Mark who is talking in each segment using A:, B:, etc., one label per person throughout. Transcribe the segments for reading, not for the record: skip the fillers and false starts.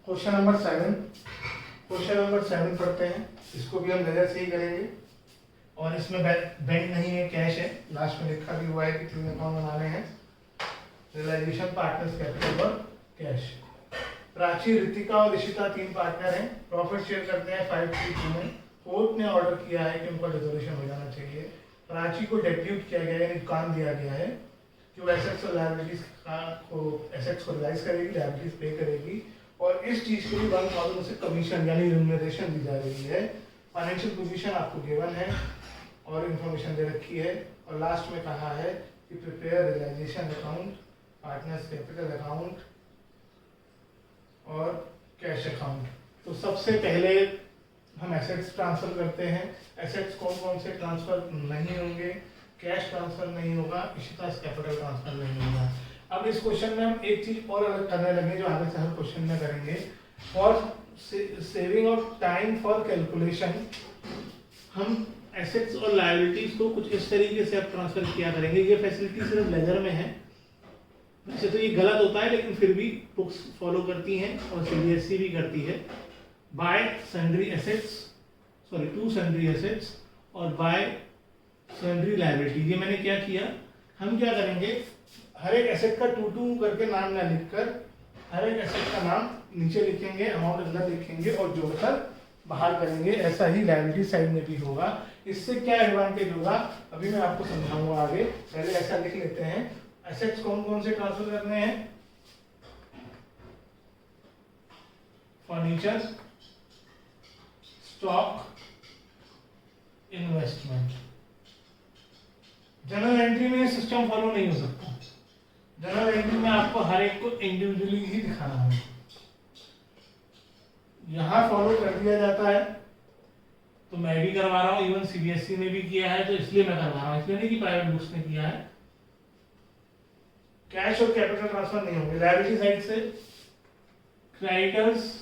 A: Question number 7 पढ़ते हैं। इसको भी हम नजर से ही करेंगे और इसमें बैंक नहीं है, कैश है। लास्ट में लिखा भी हुआ है कि 3 अकाउंट बनाने हैं, रियलाइजेशन, पार्टनर्स कैपिटल और कैश। प्राची, रितिका और ऋषिता 3 पार्टनर हैं। प्रॉफिट शेयर करते हैं 5:3 में। कोर्ट ने ऑर्डर किया है कि उनका डिसोल्यूशन हो जाना चाहिए। प्राची को डेप्यूट किया गया है, यानी काम दिया गया है कि वो एसेट्स और लायबिलिटीज को एसेट्स को रिलाइज करेगी, लायबिलिटीज पे करेगी और इस चीज के लिए 1000 से कमीशन यानी रिम्यूनरेशन दी जा रही है। फाइनेंशियल पोजीशन आपको गिवन है और इंफॉर्मेशन दे रखी है और लास्ट में कहा है कि prepare realisation account, partners capital account और कैश अकाउंट। तो सबसे पहले हम एसेट्स ट्रांसफर करते हैं। एसेट्स कौन कौन से ट्रांसफर नहीं होंगे? कैश ट्रांसफर नहीं होगा, इसी तरह कैपिटल ट्रांसफर नहीं होगा। अब इस क्वेश्चन में हम एक चीज और अलग करने लगे जो आगे से हर क्वेश्चन में करेंगे। For saving of time for calculation हम एसेट्स और लायबिलिटीज को कुछ इस तरीके से अब ट्रांसफर किया करेंगे। ये फैसिलिटी सिर्फ लेजर में है, वैसे तो ये गलत होता है लेकिन फिर भी बुक्स फॉलो करती हैं और सीबीएसई भी करती है। By sundry assets, sorry to sundry assets और बाय सन्ड्री लायबिलिटी। ये मैंने क्या किया, हम क्या करेंगे, हर एक एसेट का 2 करके नाम ना लिखकर हर एक एसेट का नाम नीचे लिखेंगे, अमाउंट अंदर लिखेंगे और जोड़कर बाहर करेंगे। ऐसा ही लायबिलिटी साइड में भी होगा। इससे क्या एडवांटेज होगा अभी मैं आपको समझाऊंगा आगे। पहले ऐसा लिख लेते हैं, एसेट्स कौन कौन से ट्रांसफर करने हैं? Furniture, stock, investment. General entry में सिस्टम फॉलो नहीं हो सकता। जनरल एंट्री में आपको हर एक को इंडिविजुअली ही दिखाना है। यहां फॉलो कर दिया जाता है तो मैं भी करवा रहा हूं, इवन सीबीएसई ने भी किया है तो इसलिए मैं करवा रहा हूं, इसलिए नहीं कि प्राइवेट बुक्स ने किया है। कैश और कैपिटल ट्रांसफर नहीं होंगे। लायबिलिटी साइड से creditors,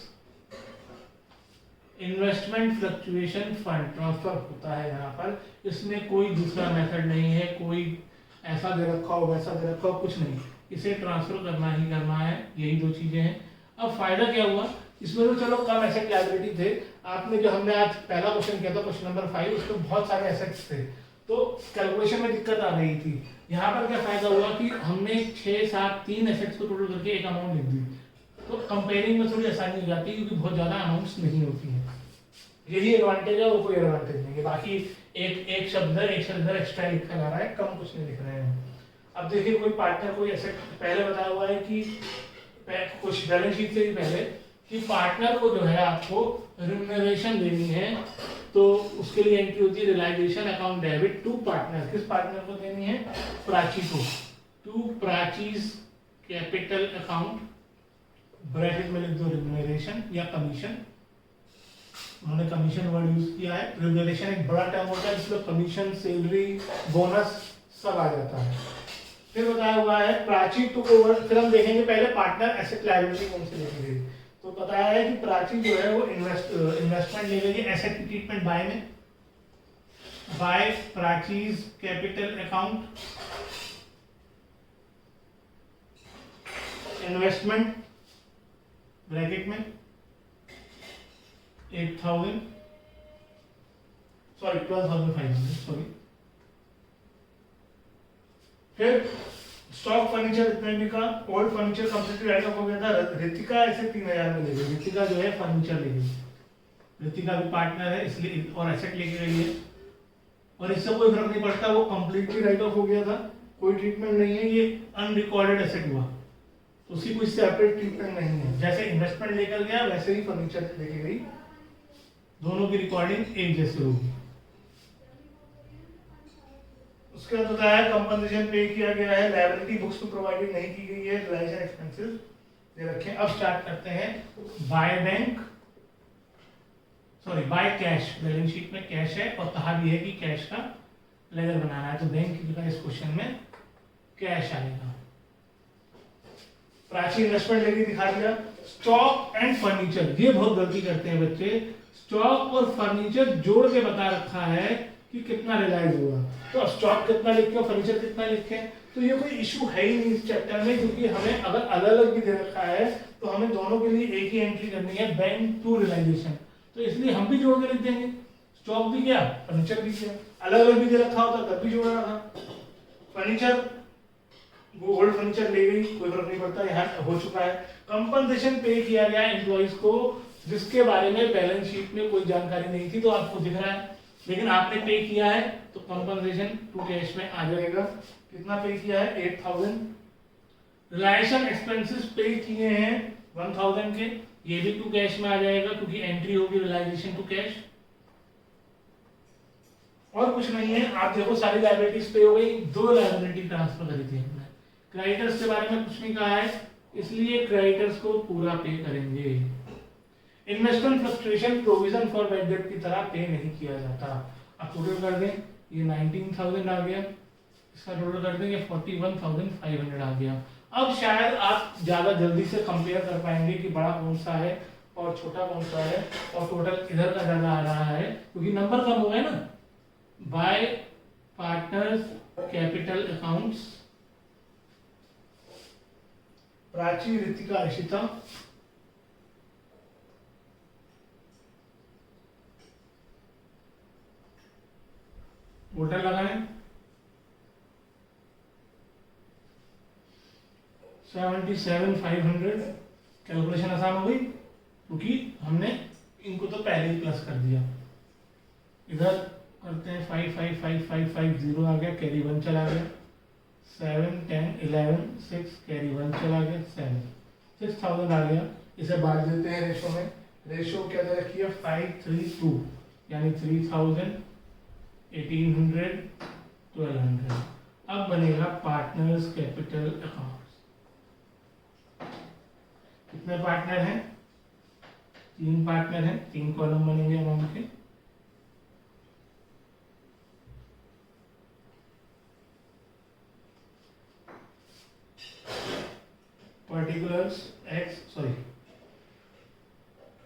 A: investment fluctuation fund transfer होता है यहाँ पर। इसमें कोई दूसरा मेथड नहीं है, कोई ऐसा दे रखा हो वैसा दे रखा हो, कुछ नहीं, इसे ट्रांसफर करना ही करना है। यही 2 चीजें हैं। अब फायदा क्या हुआ इसमें, तो चलो कम एसेट लायबिलिटी थे। आपने जो हमने आज पहला क्वेश्चन किया था क्वेश्चन नंबर 5, उसमें बहुत सारे एसेट्स थे तो कैलकुलेशन में दिक्कत आ रही थी। यहाँ पर क्या फायदा हुआ कि हमने 6, 7, 3 एसेट्स को टोटल करके एक अमाउंट लिख दी, तो कंपेयरिंग में थोड़ी आसानी हो जाती है क्योंकि बहुत ज्यादा अमाउंट्स नहीं होती हैं। यही एडवांटेज है और कोई एडवांटेज नहीं है। बाकी एक शब्द इधर एक्स्ट्रा लिखा जा रहा है, कम कुछ नहीं लिख रहे हैं। अब देखिए कोई पार्टनर कोई एसेट, पहले बताया हुआ है कि कुछ बैलेंस शीट से भी पहले कि पार्टनर को जो है आपको रिम्यूनरेशन देनी है तो उसके लिए एंट्री होती है realisation account debit to partner. किस पार्टनर को देनी है? प्राची को। To Prachi's capital account, bracket में लिख दो रिम्यूनरेशन या कमीशन। उन्होंने कमीशन वर्ड यूज किया है। रिम्यूनरेशन एक बड़ा टर्म होता है जिसमें कमीशन, सैलरी, बोनस सब आ जाता है। फिर बताया हुआ है प्राची टू ओवर। फिर हम देखेंगे पहले पार्टनर एसेट लायबिलिटी कौन से लेके गई। तो बताया है कि प्राची जो है वो इन्वेस्टमेंट ले लेगी एसेट की ट्रीटमेंट बाय में। By purchase capital account, investment bracket में 8,000 सॉरी 12,500 सॉरी। फिर स्टॉक फर्नीचर इतने भी का old furniture completely write off हो गया था। रितिका ऐसे 3,000 में ले गई। रितिका जो है फर्नीचर ले गई, रितिका भी पार्टनर है इसलिए और एसेट लेके गई है और इससे कोई फर्क नहीं पड़ता, वो कंप्लीटली राइट ऑफ हो गया था, कोई ट्रीटमेंट नहीं है, ये अनरिकॉर्डेड एसेट हुआ तो उसकी कोई सेपरेट ट्रीटमेंट नहीं है। जैसे इन्वेस्टमेंट लेकर गया वैसे ही फर्नीचर लेके गई, दोनों की रिकॉर्डिंग एक जैसे होगी। उसके बाद बताया कंपनसेशन पे किया गया है। लायबिलिटी बुक्स में प्रोवाइडेड नहीं की गई है, रियलाइजेशन एक्सपेंसेस दे रखे हैं। अब स्टार्ट करते हैं by bank, sorry by cash. Balance sheet में कैश है और कहा भी है कि कैश का लेजर बनाना है तो बैंक की जगह इस क्वेश्चन में कैश आएगा। प्राची इन्वेस्टमेंट लेके दिखा दिया। स्टॉक एंड फर्नीचर, ये बहुत गलती करते हैं बच्चे। स्टॉक और फर्नीचर जोड़ के बता रखा है कि कितना रियलाइज हुआ। तो अब स्टॉक कितना लिखे और फर्नीचर कितना लिखे, तो ये कोई इशू है ही नहीं इस चैप्टर में, क्योंकि हमें अगर अलग अलग भी दे रखा है तो हमें दोनों के लिए एक ही एंट्री करनी है, बैंक टू रियलाइजेशन। तो इसलिए हम भी जोड़ के लिख देंगे, स्टॉक भी गया फर्नीचर भी गया। अलग अलग भी दे रखा होता तब भी जोड़ा था। फर्नीचर वो ओल्ड फर्नीचर ले गई, कोई फर्क नहीं पड़ता, यहाँ हो चुका है। कंपनसेशन पे किया गया एम्प्लॉइज को जिसके बारे में बैलेंस शीट में कोई जानकारी नहीं थी, तो आपको दिख रहा है, लेकिन आपने पे किया है तो कंपनसेशन टू कैश में आ जाएगा। कितना पे किया है? 8000। रिलायेशन एक्सपेंसेस पे किए हैं 1000 के, ये भी टू कैश में आ जाएगा क्योंकि एंट्री होगी रिलाइजेशन टू कैश। और कुछ नहीं है। आप देखो सारी लायबिलिटीज पे हो गई, 2 लायबिलिटी ट्रांसफर करी थी हमने। क्रेडिटर्स के बारे में कुछ नहीं कहा है, इसलिए क्रेडिटर्स को पूरा पे करेंगे। Investment fluctuation provision for bad debt की तरह पे नहीं किया जाता। अब टोटल कर दें, ये 19000 आ गया, इसका टोटल कर देंगे 41500 आ गया। अब शायद आप ज्यादा जल्दी से कंपेयर कर पाएंगे कि बड़ा कौन सा है और छोटा कौन सा है, और टोटल इधर का ज्यादा आ रहा है क्योंकि नंबर कम हो गए ना। Bye partners capital accounts, Prachi, Ritika, Ishita, total लगाएं 77,500। कैलकुलेशन आसान हो गई क्योंकि हमने इनको तो पहले ही प्लस कर दिया। इधर करते हैं 555550 आ गया, कैरी 1 चला गया, 7 10 11 6 कैरी 1 चला गया, 7 6000 आ गया। इसे बांट देते हैं रेशो में। रेशो क्या दे रखी है? 532, यानी 3000 1800 1200। अब बनेगा पार्टनर्स कैपिटल अकाउंट्स। कितने पार्टनर हैं? 3 पार्टनर हैं, 3 कॉलम बनेंगे अमाउंट के। पर्टिकुलर्स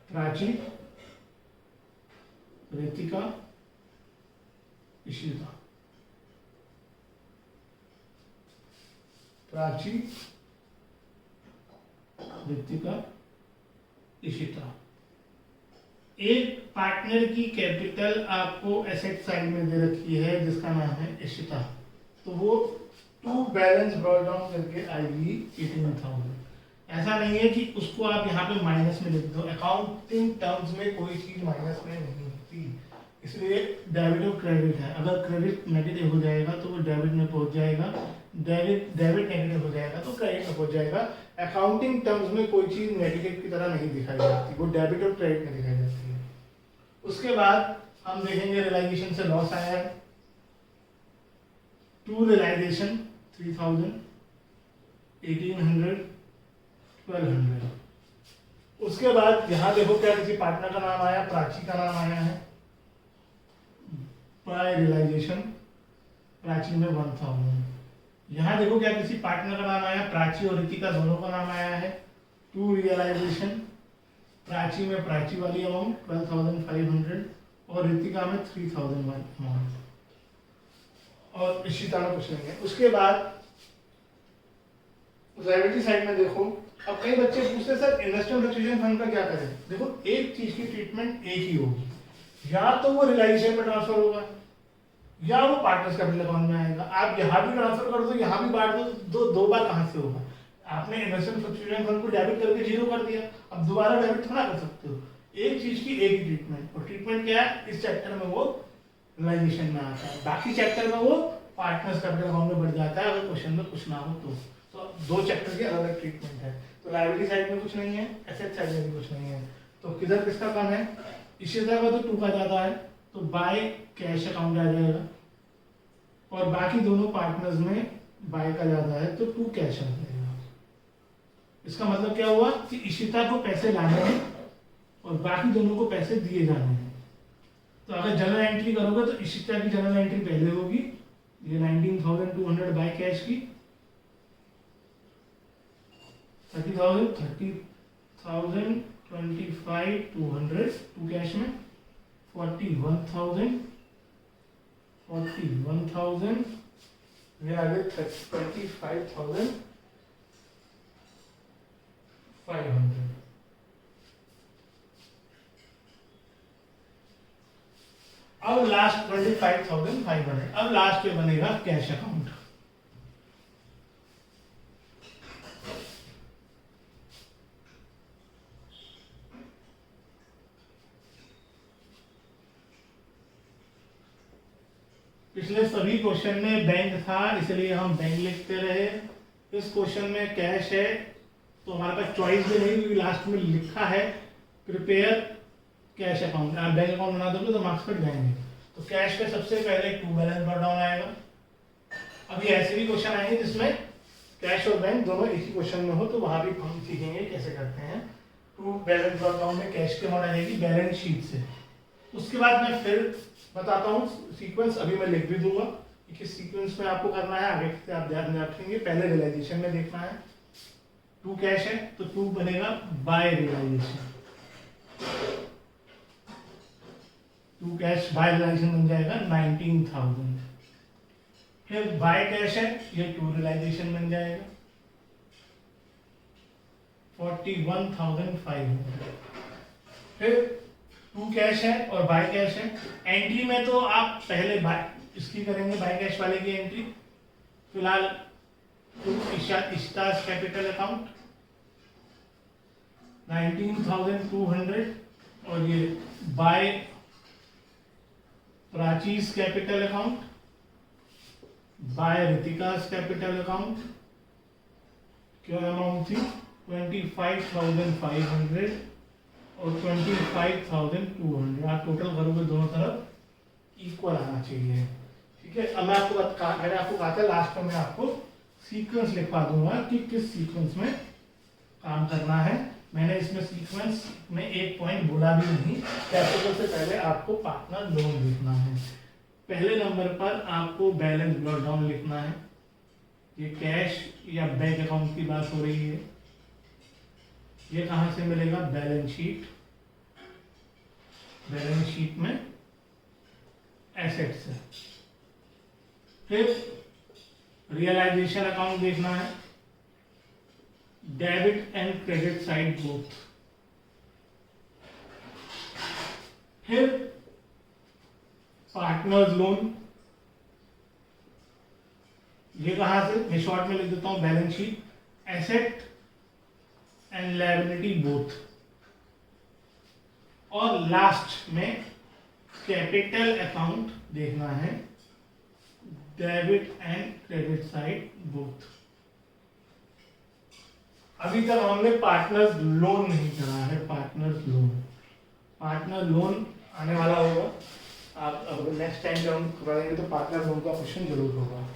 A: प्राची, ऋतिका, इशिता। प्राची, ऋतिका, इशिता। एक पार्टनर की कैपिटल आपको एसेट साइड में दे रखी है जिसका नाम है इशिता, तो वो टू बैलेंस ब्रॉट डाउन करके आएगी 18,000। ऐसा नहीं है कि उसको आप यहाँ पे माइनस में लिख दो, अकाउंटिंग टर्म्स में कोई चीज माइनस में नहीं होती, इसलिए डेबिट और क्रेडिट है। अगर क्रेडिट नेगेटिव हो जाएगा तो वो डेबिट में पहुंच जाएगा, डेबिट नेगेटिव हो जाएगा तो क्रेडिट में पहुंच जाएगा। अकाउंटिंग टर्म्स में कोई चीज नेगेटिव की तरह नहीं दिखाई जाती, वो डेबिट और क्रेडिट में दिखाई जाती है। उसके बाद हम देखेंगे रियलाइजेशन से लॉस आया है, टू रियलाइजेशन 3000 1800 1200। उसके बाद यहां देखो क्या किसी पार्टनर का नाम आया, प्राची का नाम आया है। बाय रियलाइजेशन प्राची में 1000। यहां देखो क्या किसी पार्टनर का नाम आया, प्राची और ऋतिका दोनों का नाम आया है। टू रियलाइजेशन प्राची में प्राची वाली अमाउंट 12,500 और ऋतिका में 3,000 अमाउंट, और इशिता में कुछ नहीं है। उसके बाद लायबिलिटी साइड में देखो, अब कई बच्चे पूछते सर इन्वेस्टमेंट फ्लक्चुएशन फंड का क्या करें। देखो एक चीज की ट्रीटमेंट एक ही होगी, या तो वो रियलाइजेशन में ट्रांसफर होगा या वो पार्टनर्स कैपिटल अकाउंट में आएगा। आप यहाँ भी ट्रांसफर कर दो यहाँ भी बांट दो, दो बार कहाँ से होगा। आपने इन्वेस्टमेंट फ्लक्चुएशन फंड को डेबिट करके 0 कर दिया, अब दोबारा डेबिट थोड़ा कर सकते हो। एक चीज की एक ही ट्रीटमेंट, और ट्रीटमेंट क्या है इस चैप्टर में, वो रियलाइजेशन में आता है, बाकी चैप्टर में वो पार्टनर्स कैपिटल अकाउंट में बढ़ जाता है अगर क्वेश्चन में कुछ ना हो तो 2 चैप्टर की अलग अलग ट्रीटमेंट है। तो लायबिलिटी साइड में कुछ नहीं है, एसेट साइड में भी कुछ नहीं है, तो किधर किसका कम है? इशिता का तो 2 का ज्यादा है, तो बाय कैश अकाउंट आ जाएगा, और बाकी दोनों पार्टनर्स में बाय का ज्यादा है तो 2 कैश आ जाएगा। इसका मतलब क्या हुआ कि इशिता को पैसे लाने हैं और बाकी दोनों को पैसे दिए जाने हैं। तो अगर जनरल एंट्री करोगे तो इशिता की जनरल एंट्री पहले होगी, ये 19,200 बाय कैश की, 30,000 25,200 टू कैश में, 41,000 41,000, ये आ गए 25,500। अब लास्ट 25,500, अब लास्ट पे बनेगा कैश अकाउंट। पिछले सभी क्वेश्चन में बैंक था, इसलिए हम बैंक लिखते रहे। इस क्वेश्चन में कैश है तो हमारे पास चॉइस भी नहीं, क्योंकि लास्ट में लिखा है प्रिपेयर कैश अकाउंट। आप बैंक अकाउंट बना दोगे तो मार्क्स कट जाएंगे। तो कैश पे सबसे पहले टू बैलेंस ब्रॉट डाउन आएगा। अभी ऐसे भी क्वेश्चन आएंगे जिसमें कैश और बैंक दोनों एक ही क्वेश्चन में हो, तो वहां भी हम सीखेंगे कैसे करते हैं। टू बैलेंस ब्रॉट डाउन में कैश के अमाउंट आ जाएगी बैलेंस शीट से। उसके बाद मैं फिर बताता हूँ सीक्वेंस, अभी मैं लिख भी दूंगा कि किस सीक्वेंस में आपको करना है, आगे से आप ध्यान में रखेंगे। पहले रियलाइजेशन में देखना है, टू कैश है तो टू बनेगा by realisation, to cash by realisation बन जाएगा 19,000। फिर बाय कैश है, ये टू रियलाइजेशन बन जाएगा 41,500। फिर टू कैश है और बाय कैश है। एंट्री में तो आप पहले बाय इसकी करेंगे, बाय कैश वाले की एंट्री। फिलहाल टू इस्टास कैपिटल अकाउंट 19,200, और ये by purchase capital account, by Ritika's capital account, क्या अमाउंट थी 25,500 और 25,200। आप टोटल करोगे दोनों तरफ इक्वल आना चाहिए, ठीक है। अब मैं आपको मैंने आपको कहा था लास्ट में मैं आपको सीक्वेंस लिखवा दूंगा कि किस सीक्वेंस में काम करना है। मैंने इसमें सीक्वेंस में एक पॉइंट बोला भी नहीं। कैपिटल से पहले आपको पार्टनर लोन लिखना है। पहले नंबर पर आपको बैलेंस ब्रॉट डाउन लिखना है। ये कैश या बैंक अकाउंट की बात हो रही है। ये कहां से मिलेगा, बैलेंस शीट। बैलेंस शीट में एसेट्स है। फिर रियलाइजेशन अकाउंट देखना है, debit and credit side both. फिर पार्टनर्स लोन, ये कहां से, मैं शॉर्ट में लिख देता हूं balance sheet, asset and liability both. और लास्ट में कैपिटल अकाउंट देखना है, debit and credit side both. अभी तक हमने पार्टनर्स लोन नहीं करा है। पार्टनर्स लोन, पार्टनर लोन आने वाला होगा। आप अब नेक्स्ट टाइम जब हम करेंगे तो पार्टनर लोन का क्वेश्चन जरूर होगा।